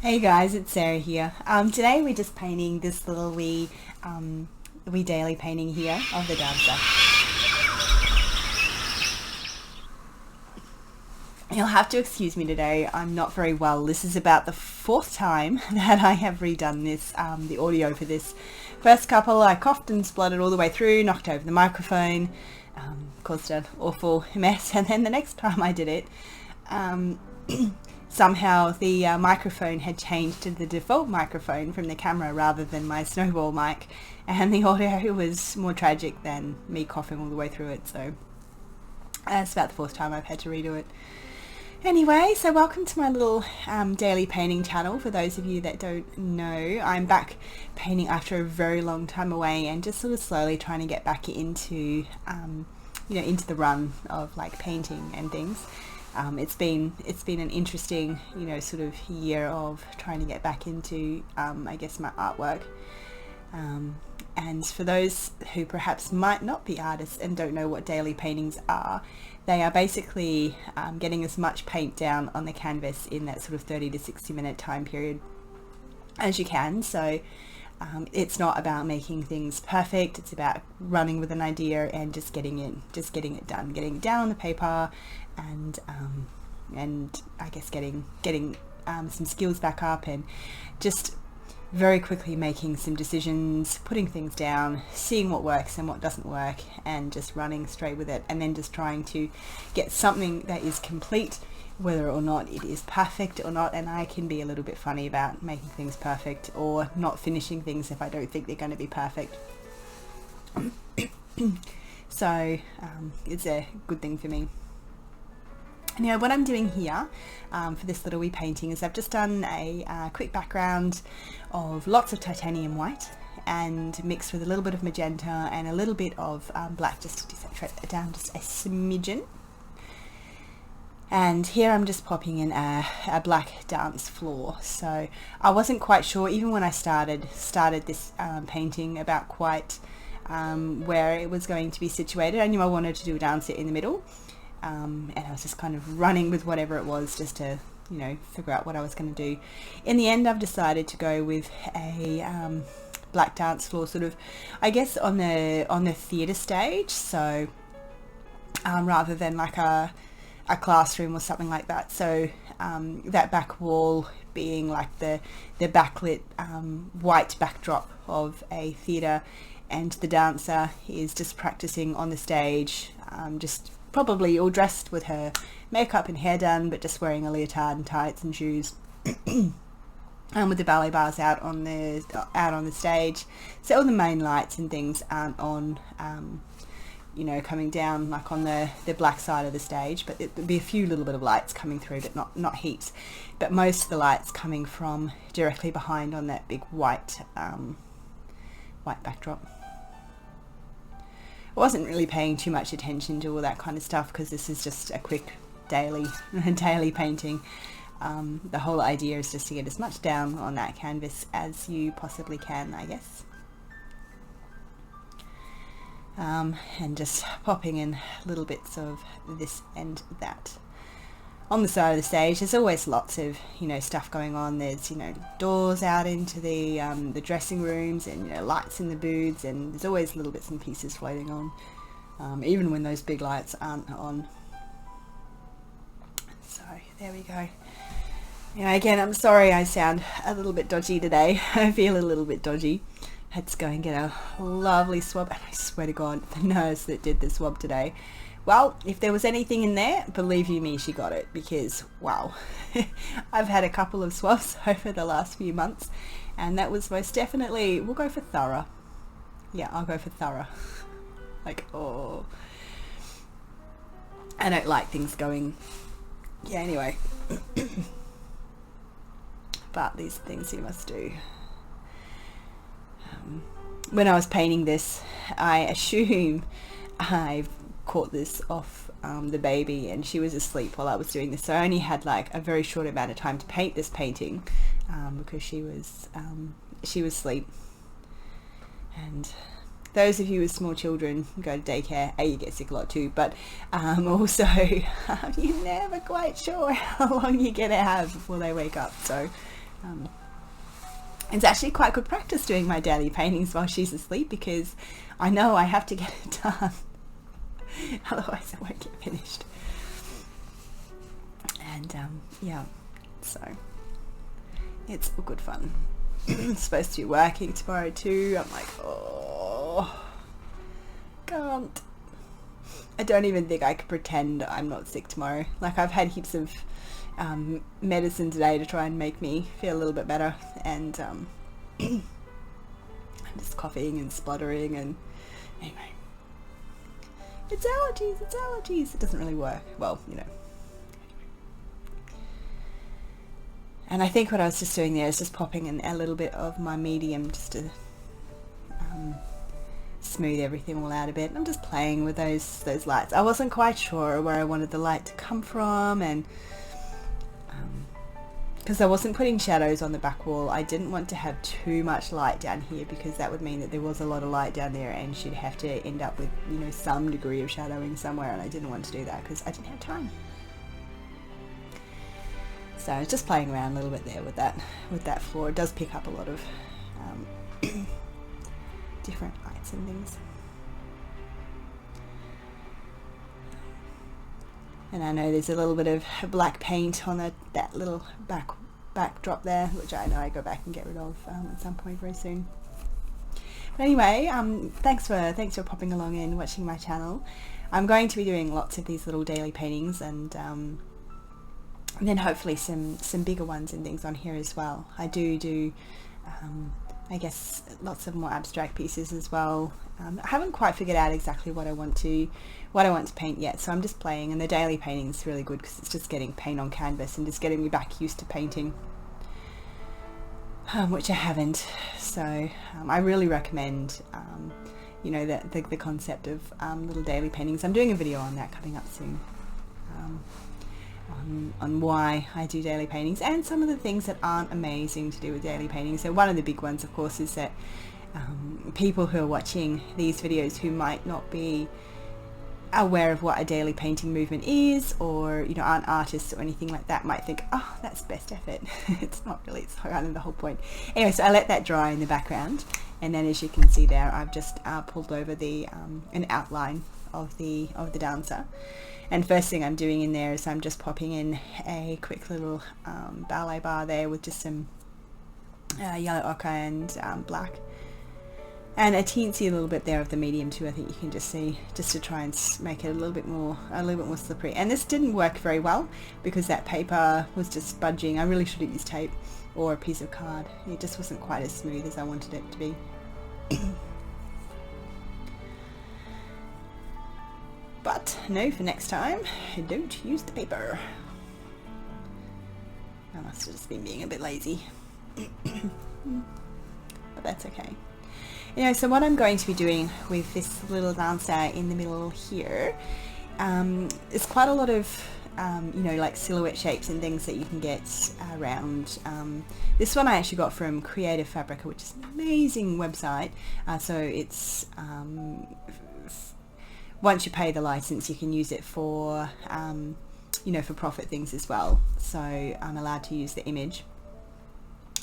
Hey guys, it's Sarah here. Today we're just painting this little wee daily painting here of the dancer. You'll have to excuse me today, I'm not very well. This is about the fourth time that I have redone this, the audio for this. First couple I coughed and spluttered all the way through, knocked over the microphone, caused an awful mess, and then the next time I did it, somehow the microphone had changed to the default microphone from the camera rather than my snowball mic, and the audio was more tragic than me coughing all the way through it, so it's about the fourth time I've had to redo it. Anyway, so welcome to my little daily painting channel. For those of you that don't know, I'm back painting after a very long time away and just sort of slowly trying to get back into into the run of like painting and things. It's been an interesting sort of year of trying to get back into I guess my artwork, and for those who perhaps might not be artists and don't know what daily paintings are, they are basically getting as much paint down on the canvas in that sort of 30 to 60 minute time period as you can. So it's not about making things perfect, it's about running with an idea and just getting it done, getting it down on the paper, and I guess getting some skills back up, and just very quickly making some decisions, putting things down, seeing what works and what doesn't work, and just running straight with it, and then just trying to get something that is complete, whether or not it is perfect or not. And I can be a little bit funny about making things perfect or not finishing things if I don't think they're going to be perfect. So it's a good thing for me. Now what I'm doing here for this little wee painting is I've just done a quick background of lots of titanium white and mixed with a little bit of magenta and a little bit of black, just to desaturate that down just a smidgen. And here I'm just popping in a black dance floor. So I wasn't quite sure, even when I started this painting, about quite where it was going to be situated. I knew I wanted to do a dancer in the middle, and I was just kind of running with whatever it was just to figure out what I was going to do. In the end I've decided to go with a black dance floor, sort of I guess on the theatre stage, so rather than like a classroom or something like that. So that back wall being like the backlit white backdrop of a theatre, and the dancer is just practicing on the stage, just probably all dressed with her makeup and hair done, but just wearing a leotard and tights and shoes, and with the ballet bars out on the stage. So all the main lights and things aren't on coming down like on the black side of the stage, but there'd be a few little bit of lights coming through, but not heaps, but most of the lights coming from directly behind on that big white backdrop. I wasn't really paying too much attention to all that kind of stuff because this is just a quick daily painting. The whole idea is just to get as much down on that canvas as you possibly can, I guess. And just popping in little bits of this and that. On the side of the stage there's always lots of stuff going on. There's doors out into the dressing rooms, and lights in the booths, and there's always little bits and pieces floating on, even when those big lights aren't on. So there we go. Again, I'm sorry I sound a little bit dodgy today. I feel a little bit dodgy. Had to go and get a lovely swab, and I swear to God, the nurse that did the swab today, well, if there was anything in there, believe you me, she got it, because wow, I've had a couple of swabs over the last few months, and that was most definitely, we'll go for thorough. Yeah, I'll go for thorough. Like, oh, I don't like things going, yeah, anyway. But these things you must do. When I was painting this, I assume I caught this off the baby, and she was asleep while I was doing this, so I only had like a very short amount of time to paint this painting, because she was asleep. And those of you with small children who go to daycare, you get sick a lot too, but also you're never quite sure how long you're gonna have before they wake up, so It's actually quite good practice doing my daily paintings while she's asleep, because I know I have to get it done. Otherwise I won't get finished. And yeah, so it's all good fun. I'm supposed to be working tomorrow too. I'm like, oh, can't. I don't even think I could pretend I'm not sick tomorrow. Like, I've had heaps of medicine today to try and make me feel a little bit better, and I'm just coughing and spluttering, and anyway, it's allergies. It doesn't really work well, you know. And I think what I was just doing there is just popping in a little bit of my medium just to smooth everything all out a bit. I'm just playing with those lights. I wasn't quite sure where I wanted the light to come from, and because I wasn't putting shadows on the back wall, I didn't want to have too much light down here, because that would mean that there was a lot of light down there and she'd have to end up with, you know, some degree of shadowing somewhere, and I didn't want to do that because I didn't have time. So I was just playing around a little bit there with that floor. It does pick up a lot of different lights and things. And I know there's a little bit of black paint on that little backdrop there, which I know I go back and get rid of at some point very soon. But anyway, thanks for popping along and watching my channel. I'm going to be doing lots of these little daily paintings, and then hopefully some bigger ones and things on here as well. I do I guess lots of more abstract pieces as well. I haven't quite figured out exactly what I want to paint yet, so I'm just playing, and the daily painting is really good because it's just getting paint on canvas and just getting me back used to painting, which I haven't. So I really recommend you know, the concept of little daily paintings. I'm doing a video on that coming up soon, on why I do daily paintings and some of the things that aren't amazing to do with daily paintings. So one of the big ones, of course, is that people who are watching these videos who might not be aware of what a daily painting movement is, or, you know, aren't artists or anything like that, might think, oh, that's best effort. It's not really. It's kind of the whole point. Anyway, so I let that dry in the background, and then as you can see there, I've just pulled over the an outline of the dancer. And first thing I'm doing in there is I'm just popping in a quick little ballet bar there with just some yellow ochre and black, and a teensy little bit there of the medium too. I think you can just see, just to try and make it a little bit more slippery. And this didn't work very well because that paper was just budging. I really should have used tape or a piece of card. It just wasn't quite as smooth as I wanted it to be. But no, for next time, don't use the paper. I must have just been being a bit lazy. But that's okay. Anyway, so what I'm going to be doing with this little dancer in the middle here is quite a lot of you know, like silhouette shapes and things that you can get around. This one I actually got from Creative Fabrica, which is an amazing website. So it's once you pay the license, you can use it for you know, for profit things as well. So I'm allowed to use the image.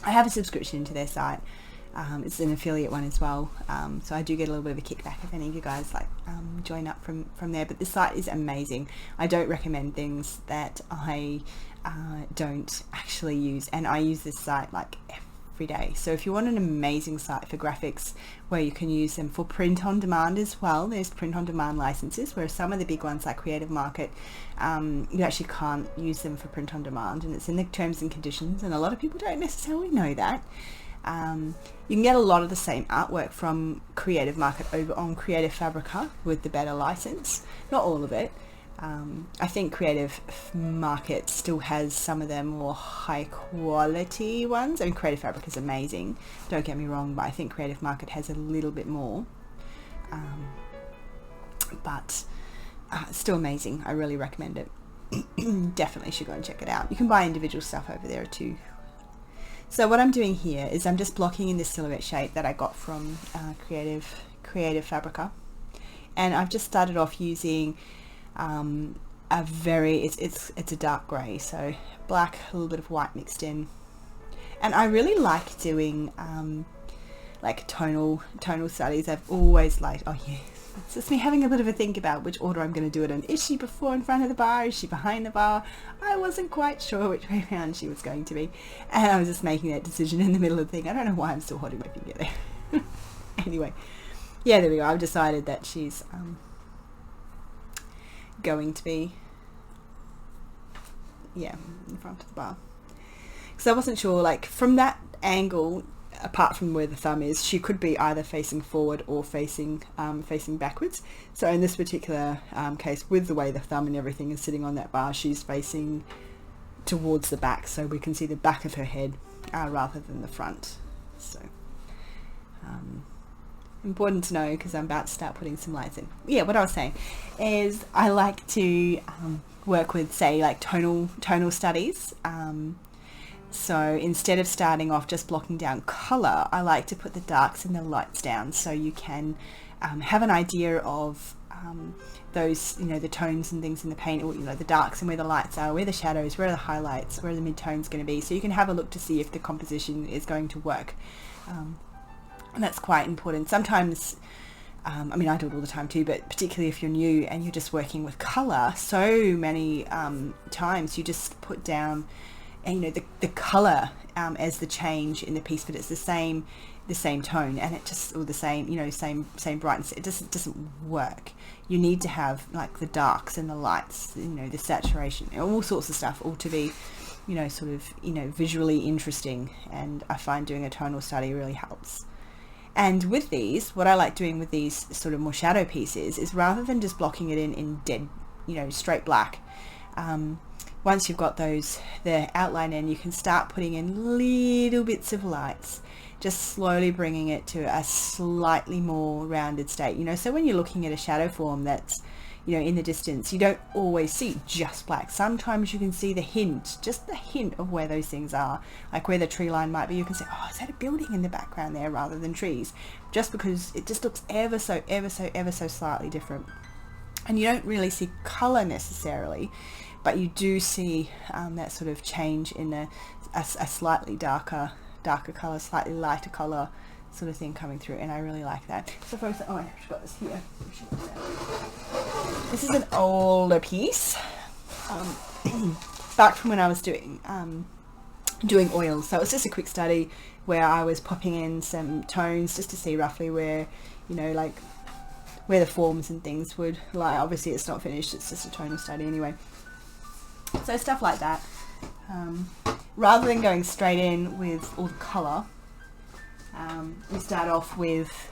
I have a subscription to their site. It's an affiliate one as well, so I do get a little bit of a kickback if any of you guys like join up from there. But this site is amazing. I don't recommend things that I don't actually use, and I use this site like every day. So if you want an amazing site for graphics where you can use them for print on demand as well, there's print on demand licenses, whereas some of the big ones like Creative Market, you actually can't use them for print on demand, and it's in the terms and conditions, and a lot of people don't necessarily know that. You can get a lot of the same artwork from Creative Market over on Creative Fabrica with the better license. Not all of it. I think Creative Market still has some of the more high quality ones. I mean, Creative Fabrica is amazing, don't get me wrong, but I think Creative Market has a little bit more. But it's still amazing. I really recommend it. Definitely should go and check it out. You can buy individual stuff over there too. So what I'm doing here is I'm just blocking in this silhouette shape that I got from Creative Fabrica, and I've just started off using a very it's a dark grey, so black, a little bit of white mixed in, And I really like doing like tonal studies. I've always liked, oh yeah, it's just me having a bit of a think about which order I'm going to do it in. Is she before in front of the bar? Is she behind the bar? I wasn't quite sure which way around she was going to be. And I was just making that decision in the middle of the thing. I don't know why I'm still holding my finger there. Anyway, yeah, there we go. I've decided that she's going to be, yeah, in front of the bar. Because I wasn't sure, like, from that angle, apart from where the thumb is, she could be either facing forward or facing backwards. So in this particular case, with the way the thumb and everything is sitting on that bar, she's facing towards the back, so we can see the back of her head rather than the front. So important to know, because I'm about to start putting some lights in. Yeah, what I was saying is I like to work with, say, like tonal studies. So instead of starting off just blocking down color, I like to put the darks and the lights down, so you can have an idea of those, you know, the tones and things in the paint, or, you know, the darks and where the lights are, where the shadows, where are the highlights, where are the mid-tones going to be, so you can have a look to see if the composition is going to work. And that's quite important. Sometimes, I mean, I do it all the time too, but particularly if you're new and you're just working with color, so many times you just put down, you know, the color as the change in the piece, but it's the same tone, and it just, or the same, you know, same brightness. It just doesn't work. You need to have like the darks and the lights, you know, the saturation, all sorts of stuff, all to be, you know, sort of, you know, visually interesting. And I find doing a tonal study really helps. And with these, what I like doing with these sort of more shadow pieces is, rather than just blocking it in dead, you know, straight black, once you've got the outline in, you can start putting in little bits of lights, just slowly bringing it to a slightly more rounded state. You know, so when you're looking at a shadow form that's, you know, in the distance, you don't always see just black. Sometimes you can see just the hint of where those things are, like where the tree line might be. You can say, oh, is that a building in the background there rather than trees? Just because it just looks ever so slightly different. And you don't really see color necessarily, but you do see that sort of change in a slightly darker color, slightly lighter color sort of thing coming through, and I really like that. So folks, oh, I've got this here. This is an older piece, back from when I was doing oils. So it was just a quick study where I was popping in some tones just to see roughly where, you know, like where the forms and things would lie. Obviously it's not finished, it's just a tonal study anyway. So stuff like that. Rather than going straight in with all the colour, we start off with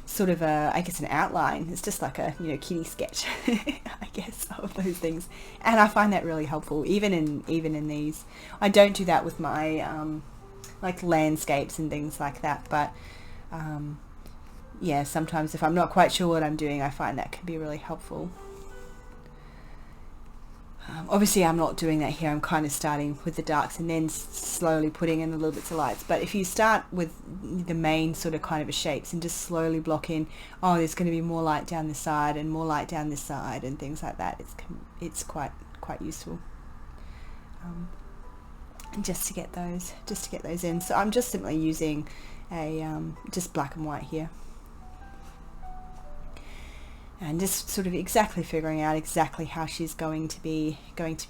sort of I guess an outline. It's just like a, you know, kitty sketch, I guess, of those things. And I find that really helpful, even in these. I don't do that with my like landscapes and things like that, but yeah, sometimes if I'm not quite sure what I'm doing, I find that can be really helpful. Obviously I'm not doing that here. I'm kind of starting with the darks and then slowly putting in the little bits of lights. But if you start with the main sort of kind of shapes and just slowly block in, oh, there's going to be more light down this side and more light down this side and things like that, it's quite useful. And just to get those in. So I'm just simply using a just black and white here. And just sort of exactly figuring out exactly how she's going to be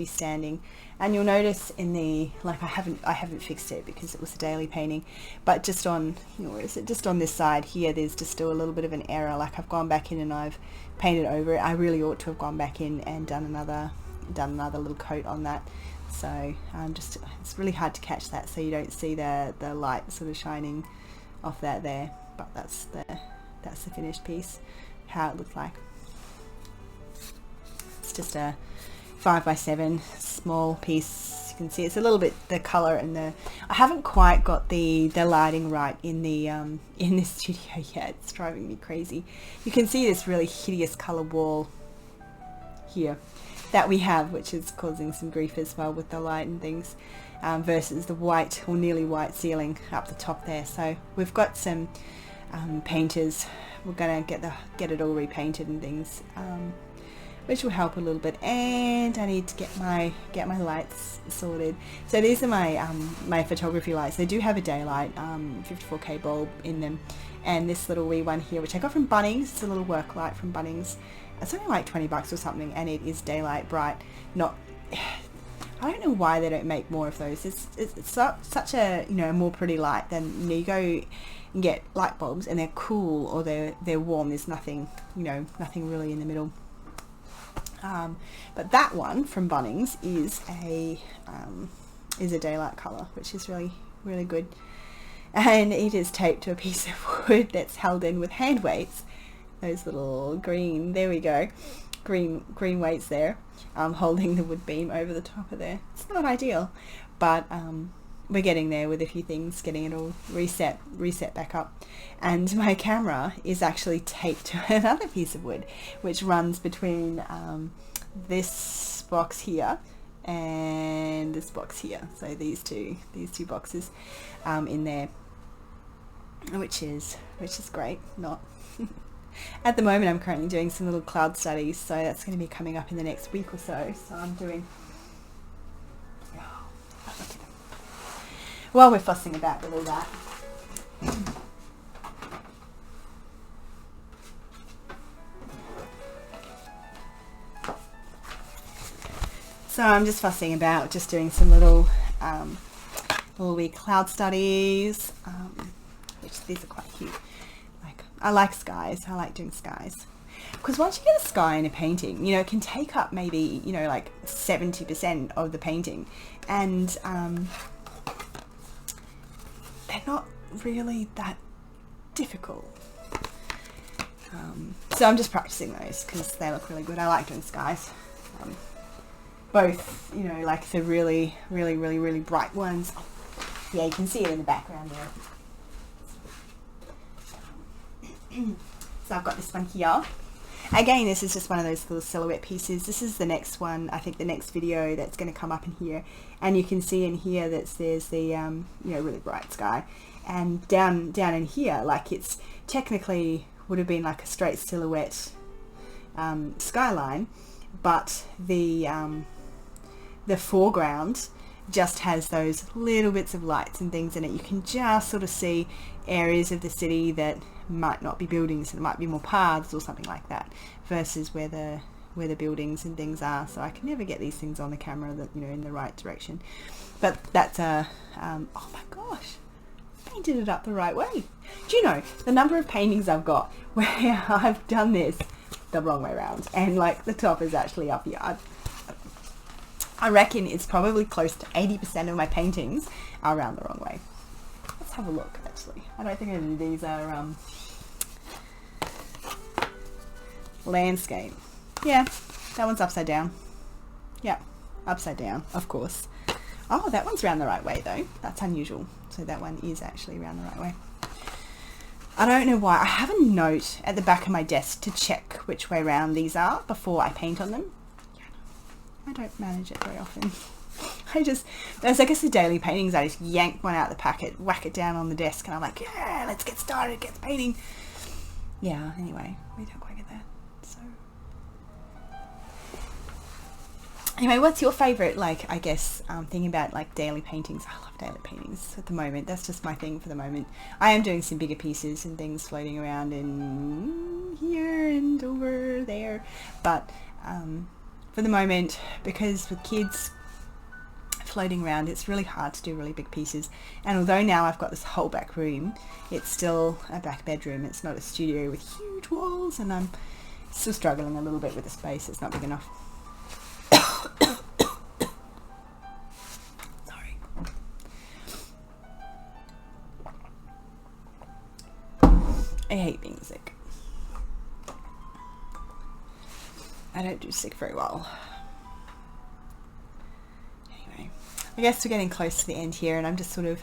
standing. And you'll notice in the, like, I haven't fixed it because it was a daily painting, but just on, where is it, just on this side here, there's just still a little bit of an error. Like, I've gone back in and I've painted over it. I really ought to have gone back in and done another little coat on that. So it's really hard to catch that, so you don't see the light sort of shining off that there. But that's the finished piece, how it looks like. It's just a 5x7 small piece. You can see it's a little bit, the color and I haven't quite got the lighting right in this studio yet. It's driving me crazy. You can see this really hideous color wall here that we have, which is causing some grief as well with the light and things, versus the white or nearly white ceiling up the top there. So we've got some painters. We're gonna get it all repainted and things. which will help a little bit. And I need to get my lights sorted. So these are my my photography lights. They do have a daylight 54k bulb in them, and this little wee one here, which I got from Bunnings. It's a little work light from Bunnings. It's only like 20 bucks or something, and it is daylight bright. Not, I don't know why they don't make more of those. It's such a, you know, a more pretty light than, you know, you go and get light bulbs and they're cool or they're warm. There's nothing, you know, nothing really in the middle. But that one from Bunnings is a daylight color, which is really, really good. And it is taped to a piece of wood that's held in with hand weights. Those little green, there we go, green weights there, holding the wood beam over the top of there. It's not ideal, but we're getting there with a few things, getting it all reset back up. And my camera is actually taped to another piece of wood, which runs between this box here and this box here. So these two boxes in there, which is great. Not at the moment, I'm currently doing some little cloud studies, so that's going to be coming up in the next week or so. So I'm doing, while we're fussing about with all that, so I'm just fussing about just doing some little wee cloud studies, which these are quite cute. I like skies. I like doing skies. Because once you get a sky in a painting, you know, it can take up maybe, you know, like 70% of the painting. And they're not really that difficult. So I'm just practicing those because they look really good. I like doing skies. Both, you know, like the really, really, really, really bright ones. Yeah, you can see it in the background there. So I've got this one here. Again, this is just one of those little silhouette pieces. This is the next one, I think the next video that's going to come up in here. And you can see in here that there's the, you know, really bright sky. And down in here, like it's technically would have been like a straight silhouette skyline. But the foreground just has those little bits of lights and things in it. You can just sort of see areas of the city that might not be buildings, so there might be more paths or something like that, versus where the buildings and things are. So I can never get these things on the camera that, you know, in the right direction. But that's a oh my gosh, I painted it up the right way. Do you know the number of paintings I've got where I've done this the wrong way around, and like the top is actually up here? I reckon it's probably close to 80% of my paintings are around the wrong way. Let's have a look, actually. I don't think any of these are landscape. Yeah, that one's upside down. Yeah, upside down, of course. Oh, that one's around the right way though. That's unusual. So that one is actually around the right way. I don't know why. I have a note at the back of my desk to check which way around these are before I paint on them. I don't manage it very often. As I guess the daily paintings, I just yank one out of the packet, whack it down on the desk, and I'm like, yeah, let's get started, get the painting. Yeah, anyway, we don't quite get that. So, anyway, what's your favourite, like, I guess, thing about, like, daily paintings? I love daily paintings at the moment. That's just my thing for the moment. I am doing some bigger pieces and things floating around in here and over there, but, for the moment, because with kids floating around, it's really hard to do really big pieces. And although now I've got this whole back room, it's still a back bedroom. It's not a studio with huge walls, and I'm still struggling a little bit with the space. It's not big enough. Sorry. I hate being sick. I don't do sick very well. Anyway, I guess we're getting close to the end here, and I'm just sort of,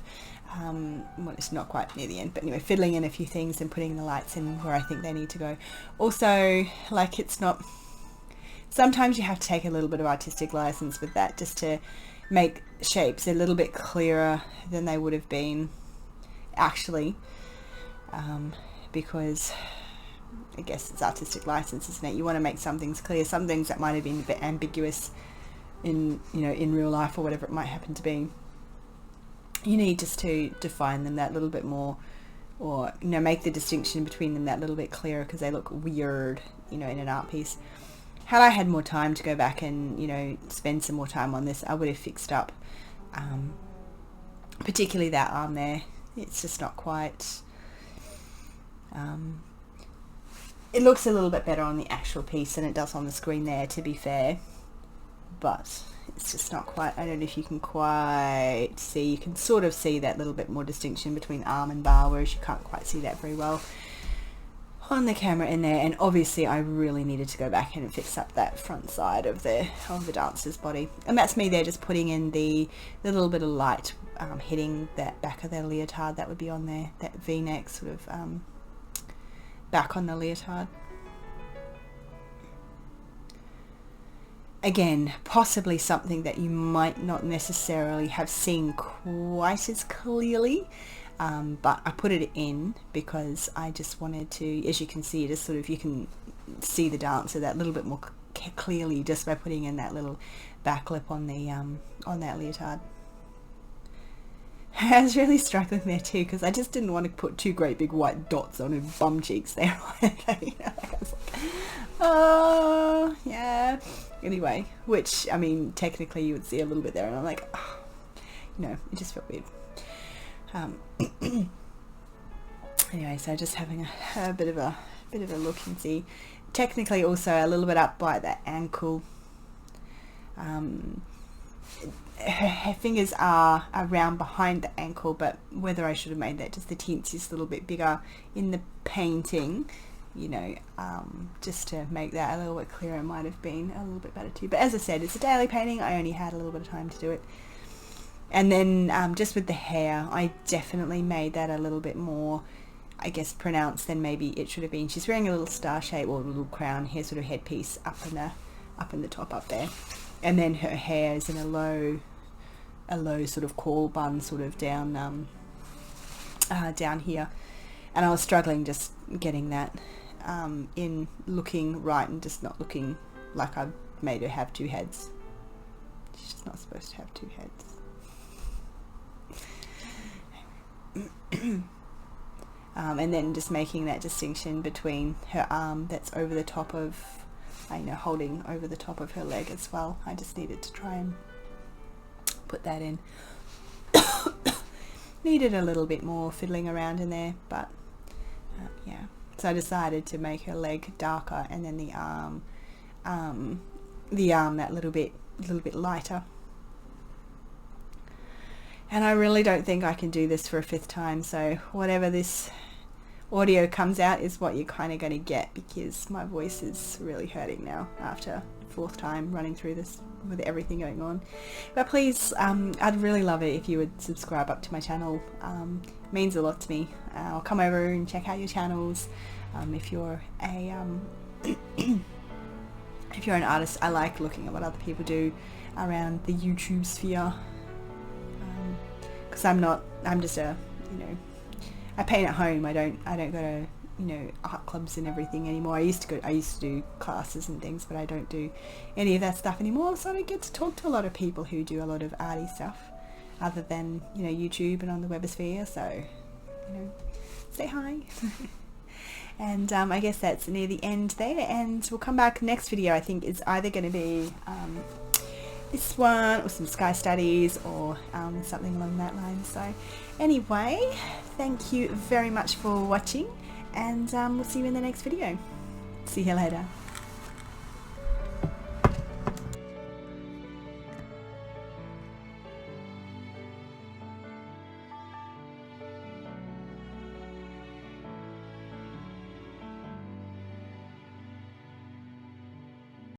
well, it's not quite near the end, but anyway, fiddling in a few things and putting the lights in where I think they need to go. Also, like, it's not, sometimes you have to take a little bit of artistic license with that just to make shapes a little bit clearer than they would have been actually, because I guess it's artistic license, isn't it? You want to make some things clear, some things that might have been a bit ambiguous in, you know, in real life or whatever it might happen to be. You need just to define them that little bit more, or, you know, make the distinction between them that little bit clearer, because they look weird, you know, in an art piece. Had I had more time to go back and, you know, spend some more time on this, I would have fixed up particularly that arm there. It's just not quite, it looks a little bit better on the actual piece than it does on the screen there, to be fair, but it's just not quite, I don't know if you can quite see, you can sort of see that little bit more distinction between arm and bar, whereas you can't quite see that very well on the camera in there. And obviously I really needed to go back and fix up that front side of the dancer's body, and that's me there just putting in the little bit of light hitting that back of the leotard that would be on there, that v-neck sort of back on the leotard. Again, possibly something that you might not necessarily have seen quite as clearly, but I put it in because I just wanted to, as you can see, just sort of, you can see the dancer that little bit more clearly just by putting in that little back lip on the on that leotard. I was really struggling there too, because I just didn't want to put two great big white dots on her bum cheeks there. You know, I was like, oh yeah. Anyway, which, I mean, technically you would see a little bit there, and I'm like, oh, you know, it just felt weird. Anyway, so just having a bit of a look and see. Technically, also a little bit up by the ankle. Her fingers are around behind the ankle, but whether I should have made that just the teensiest little bit bigger in the painting, you know, just to make that a little bit clearer, might have been a little bit better too. But as I said, it's a daily painting. I only had a little bit of time to do it. And then just with the hair, I definitely made that a little bit more, I guess, pronounced than maybe it should have been. She's wearing a little star shape or a little crown hair sort of headpiece up in the top up there. And then her hair is in a low sort of caul bun, sort of down down here. And I was struggling just getting that in looking right and just not looking like I've made her have two heads. She's just not supposed to have two heads. And then just making that distinction between her arm that's over the top of, you know, holding over the top of her leg as well. I just needed to try and put that in. Needed a little bit more fiddling around in there, but yeah. So I decided to make her leg darker, and then the arm that little bit lighter. And I really don't think I can do this for a fifth time, so whatever this audio comes out is what you're kind of going to get, because my voice is really hurting now after fourth time running through this with everything going on. But please, I'd really love it if you would subscribe up to my channel. It means a lot to me. I'll come over and check out your channels. If you're a if you're an artist, I like looking at what other people do around the YouTube sphere. Because I'm just a, you know, I paint at home. I don't go to, you know, art clubs and everything anymore. I used to do classes and things, but I don't do any of that stuff anymore, so I don't get to talk to a lot of people who do a lot of arty stuff other than, you know, YouTube and on the webosphere. So, you know, say hi. And I guess that's near the end there, and we'll come back next video. I think is either going to be this one or some sky studies or something along that line. So anyway, thank you very much for watching, and we'll see you in the next video. See you later.